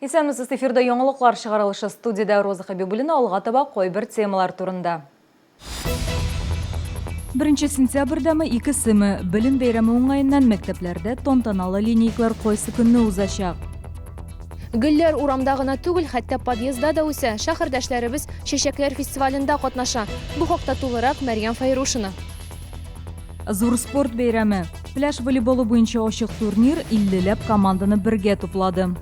Исәнмесез, эфирда яңалыклар чыгарылышы студияда Роза Хабибуллина алга таба койбер темалар турында. 1 сентябрьдәме 2-семе билим бәйрәме уңайыннан мәктәпләрдә тантаналы линейкалар койсы көнне узачак. Гөлләр урамда гына түгел, хәтта подъездда да үсә. Шәһәрдәшләребез чәчәкләр фестивалендә катнаша. Бу хакта тулырак Мәрьям Файрушина. Зур спорт бәйрәме. Пляж волейболы буенча ачык турнир 50ләп команданы бергә туплады.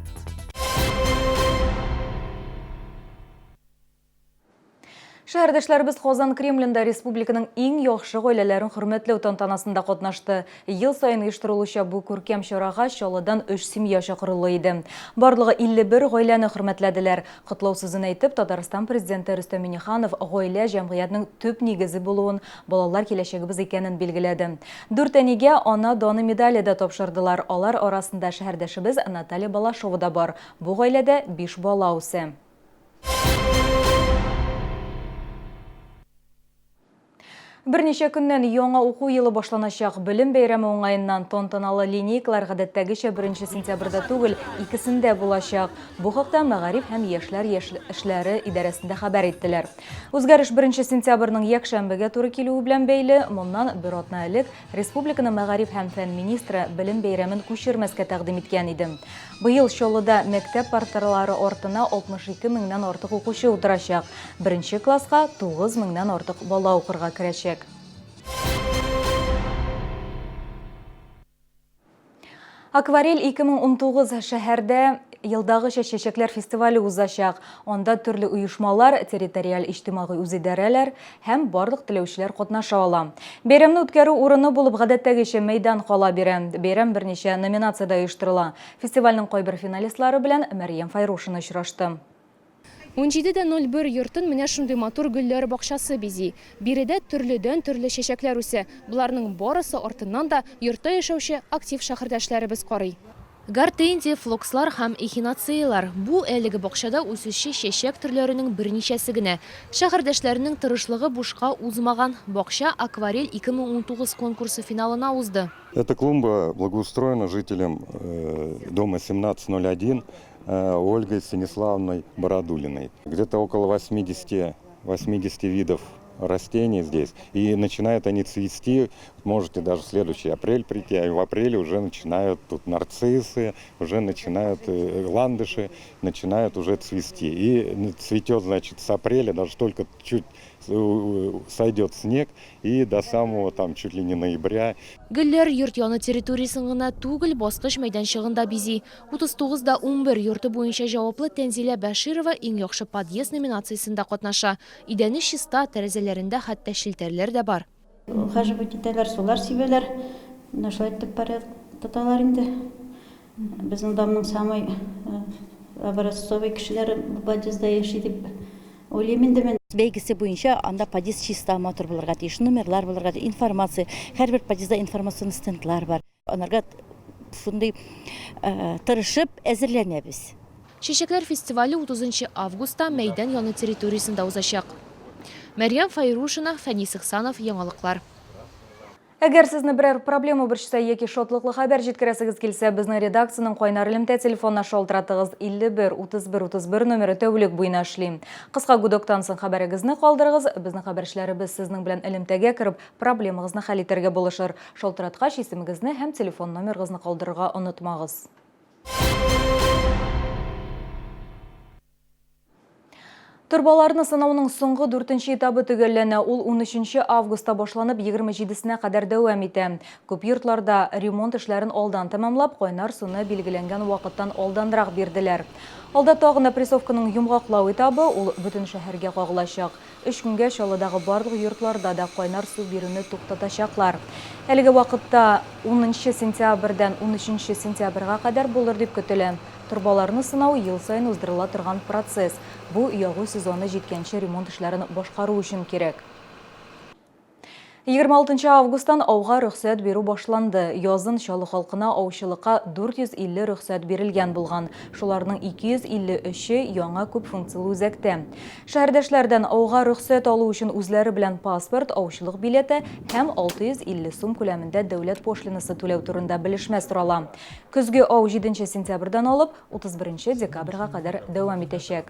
Шәһәрдәшләребез Казан Кремлендә республиканың иң яхшы гаиләләрен хөрмәтләү тантанасында катнашты. Ел сайын оештырылучы бу күркәм чарага Чаллыдан 3 семья чакырылы иде. Барлыгы 51 гаиләне хөрмәтләделәр. Котлау сүзен әйтеп, Татарстан президенты Рөстәм Миңнеханов гаилә җәмгыятьнең төп нигезе булуын, балалар киләчәгебез икәнен билгеләде. 4 әнигә ана даны медале дә тапшырдылар. Алар арасында шәһәрдәшебез Наталья Балашова да бар. Бу гаиләдә 5 бала үсә. Берничә көннән яңа уку елы башланачак. Билим бәйрәме уңаеннан тантаналы линейкалар гадәттәгечә 1 сентябрьдә түгел, 2-сендә булачак. Бу хакта Мәгариф һәм яшьләр эшләре идарәсендә хәбәр иттеләр. Үзгәреш 1 сентябрьнең якшәмбегә туры килүе белән бәйле, моннан бер атна элек республиканың Мәгариф һәм фән министры билим бәйрәмен күчермәскә тәкъдим иткән иде. Быел Чаллыда мәктәп парталары артына 62 меңнән артык укучы утырачак. 1 класска 9 меңнән артык бала укырга керәчәк. Акварель 2019 шәһәрдә елдагы чәчәкләр фестивале узачак. Анда төрле оешмалар, территориаль иҗтимагый үзидарәләр һәм барлык теләүчеләр катнаша ала. Бәйрәмне үткәрү урыны булып гадәттәгечә мәйдан кала бирә. Бәйрәм берничә номинациядә оештырыла. Фестивальнең кайбер финалистлары белән Мәрьям Файрушина очрашты. 17:01 йортын менә шундый матур гөлләр бакчасы бизи. Биредә төрле чәчәкләр үсә. Буларның барысы артыннан да йортта яшәүче актив шәһәрдәшләребез карый. Гортензия, флокслар һәм эхинацеялар. Бу әлеге бакчада үсүче чәчәк төрләренең берничәсе генә. Шәһәрдәшләренең тырышлыгы бушка узмаган. Бакча Акварель 2019 конкурсы финалына узды. Эта клумба благоустроена жителям дома 1701 Ольгой Станиславной Бородулиной. Где-то около 80 видов растений здесь. И начинают они цвести, можете даже в следующий апрель прийти, а в апреле уже начинают тут нарциссы, уже начинают ландыши, начинают уже цвести. И цветет, значит, с апреля, даже только чуть сойдет снег, и до самого там чуть ли не ноября. Гөлләр йорт яны территориясын гына түгел, баскыч мәйданчыгында бизи. 39-11 йорты буенча җаваплы Тәнзилә Бәширова иң яхшы подъезд номинациясендә катнаша. Идәне чиста, тәрәзәләрендә хәтта шелтәрләр дә бар. Ухаживать итәләр, сулар сибәләр. Шулай итеп тоталар инде. Безнең домның самый образцовый кешеләре подъездда яши дип уйлыйм инде мен. Бәйгесе буенча анда подъезд чиста матур булырга тиеш, номерлар булырга тиеш, информация, һәрбер подъездда информацион стендлар бар. Анарга шундый тырышып әзерләнәбез. Чәчәкләр фестивале 30 августта мәйдан яны территориясендә узачак. Мәрьям Файрушина, Фәнис Ихсанов, яңалыклар. Әгәр сезне берәр проблема борчса яки шатлыклы хәбәр җиткерәсегез килсә, безнең редакциянең кайнар элемтә телефонына шалтыратыгыз 51 31 31 номеры тәүлек буена эшли. Кыска гудоктан соң хәбәрегезне калдырыгыз, безнең хәбәрчеләребез сезнең белән элемтәгә кереп, проблемагызны хәл итәргә булышыр. Шалтыраткач исемегезне һәм телефон номерыгызны калдырырга онытмагыз. Турбаларны сынауның соңгы 4-нче этабы төгәлләнә. Ул 13 августта башланып 27-сенә кадәр дәвам итә. Күп йортларда ремонт эшләрен алдан тәмамлап, кайнар суны билгеләнгән вакыттан алданрак бирделәр. Алда тагын прессовканың йомгаклау этабы, ул бөтен шәһәргә кагылачак. 3 көнгә Чаллыдагы барлык йортларда да кайнар су бируне туктатачаклар. Әлеге вакытта 10 сентябрьдән 13 сентябрьгә кадәр булыр дип көтелә. Турбаларны сынау ел сайын уздырыла торган процесс. Бу ягу сезоны җиткәнче ремонт эшләрен башкару өчен кирәк. 26 августтан ауға рөхсәт беру башланды. Язын шалы халқына аушылыққа 450 рөхсәт берілген болған. Шуларның 253-і яңа көп функциялы үзәкте. Шәһәрдәшләрдән ауға рөхсәт алу үшін үзләре белән паспорт, аушылық билеты һәм 650 сум күләмендә дәүләт пошлинасы түләү турында белешмә сорала. Көзге ау 7 сентябрьдән алып 31 декабрьгә кадәр дәвам итәчәк.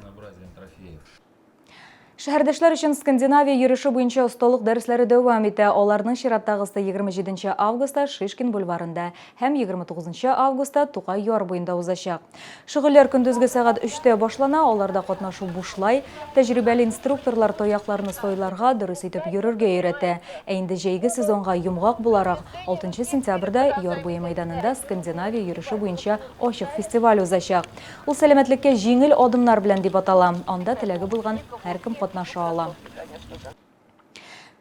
Шәһәрдәшләр өчен Скандинавия йөреше буенча осталык дәресләре дәвам итә. Аларның чираттагысы 27 августта Шишкин бульварында һәм 29 августта Тукай яр буенда узачак. Шөгыльләр көндезге сәгать 3-тә башлана, аларда катнашу бушлай. Тәҗрибәле инструкторлар таякларны сойларга дөрес итеп йөрергә өйрәтә. Ә инде җәйге сезонга йомгак буларак 6 сентябрьдә яр буе мәйданында Скандинавия йөреше буенча ачык фестиваль узачак. Ул сәламәтлеккә җиңел адымнар белән дип атала. Анда теләге булган һәркем катнаша ала.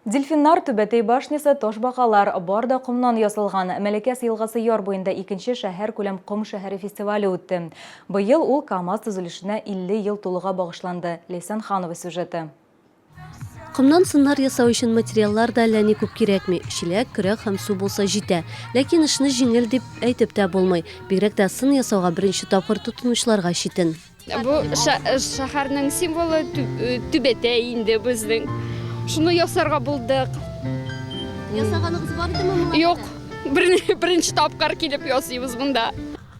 Дельфиннар, Түбәтәй башнясы, Ташбакалар барда кумнан ясалган. Мәләкәс елгасы яр буенда 2нче шәһәр күләм ком шәһәре фестивале үтте. Быел ул КАМАЗ төзелешенә 50 ел тулуга багышланды. Лейсан Ханова сюжеты. Кымнан сыннар ясау өчен материаллар да әлләни күп кирәкми. Чиләк, көрәк һәм су булса җитә. Ләкин эшне җиңел дип әйтеп тә булмый. Бигрәк тә сын ясауга беренче тапкыр тотынучыларга читен. Бу шәһәрнең символы Түбәтәй инде безнең. Шуны ясарга булдык. Ясаганыгыз бар идеме? Юк, беренче тапкыр килеп ясыйбыз монда.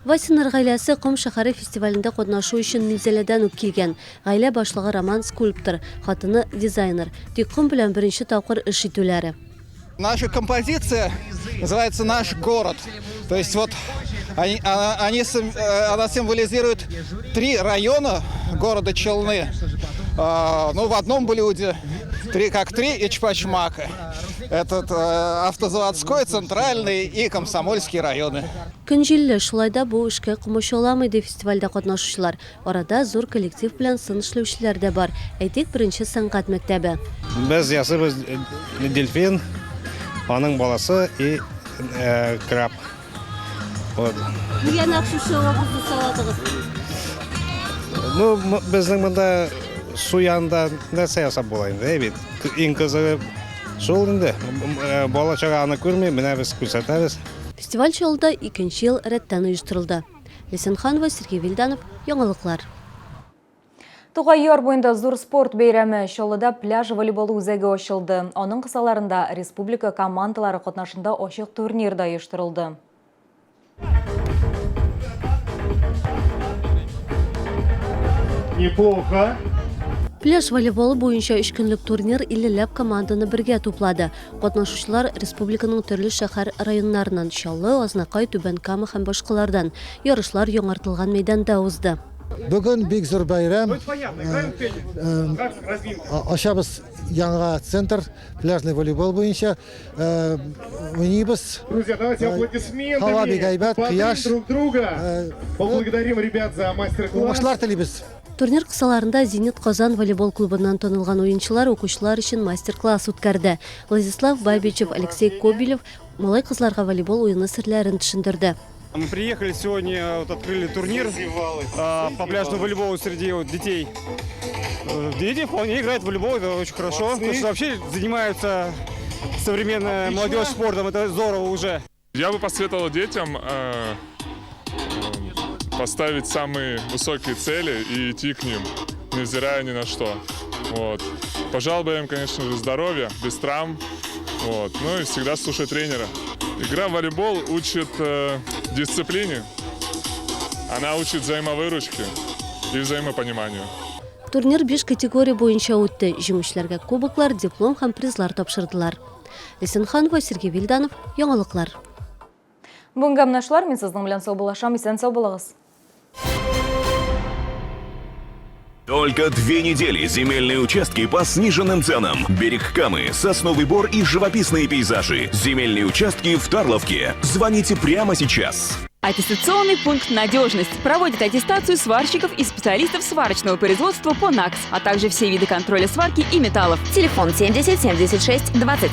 Васинар гаиләсе Ком шәһәре фестивалендә катнашу өчен Низеләдән үк килгән. Гаилә башлыгы Роман скульптор, хатыны дизайнер. Тик Ком белән беренче тапкыр эш итүләре. Наша композиция называется «Наш город». То есть вот она символизирует 3 района города Челны. Ну, в одном блюде 3 и Чпачмака. Этот автозаводской, центральный и комсомольский районы. Көнҗилле шулайда бу эшкә кумышаламый ди фестивальдә катнашучылар. Арада зур коллектив белән сын эшләүчеләр дә бар. Әйтик, беренче сәнгать мәктәбе. Без ясыбыз дельфин, аның баласы и краб. Вот. Нигә нақшушы образы салатыгыз? Ну, безнең монда су янында нәрсә ясап була инде, бит. Иң кызыгы шул инде. Бала чага аны күрми, менә без күрсәтәбез. Фестиваль чалда 2нче ел рәттән оештырылды. Лейсан Ханова, Сергей Вильданов, Яңалыклар. Тугай яр буенда зур спорт бәйрәме Чаллыда пляж волейболы үзәге ачылды. Аның кысаларында республика командалары катнашында ачык турнир да оештырылды. Неплохо. Пляж волейболы буенча 3 көнлек турнир 50ләп команданы бергә туплады. Катнашучылар республиканың төрле шәһәр районнарыннан Чаллы, Азнакай, Түбән Кама һәм башкалардан ярышлар яңартылган мәйданда узды. Бүгін бик зур бәйрәм. Ашабыз яңа центр пляжный волейбол буенча. Уйнибыз. Друзья, давайте аплодисментами. Һава бик әйбәт, кояш. Друг друга. Поблагодарим ребят за мастер-класс. Уңышлар телибез. Турнир кысаларында Зенит Казан волейбол клубыннан танылган уенчылар укучылар өчен мастер-класс үткәрде. Владислав Бабичев, Алексей Кобелев малай кызларга волейбол уены серләрен төшендерде. Мы приехали сегодня, открыли турнир по пляжному волейболу среди детей. Дети вполне играют в волейбол, это очень хорошо. Потому что вообще занимаются современная молодежь спортом, это здорово уже. Я бы посоветовал детям поставить самые высокие цели и идти к ним, невзирая ни на что. Вот. Пожелал бы им, конечно же, здоровья, без травм. Вот. Ну и всегда слушать тренера. Игра в волейбол учит дисциплине, она учит взаимовыручке и взаимопониманию. Турнир 5 категория буенча үтте. Җиңүчеләргә кубоклар, диплом һәм призлар тапшырдылар. Лейсан Ханова, Сергей Вильданов, Яңалыклар. Бүгенге менәшләр, мин сезнең белән сау булашам, исән сау булыгыз. Только 2 недели земельные участки по сниженным ценам. Берег Камы, Сосновый Бор и живописные пейзажи. Земельные участки в Тарловке. Звоните прямо сейчас. Аттестационный пункт «Надежность» проводит аттестацию сварщиков и специалистов сварочного производства по НАКС, а также все виды контроля сварки и металлов. Телефон 70 76 20.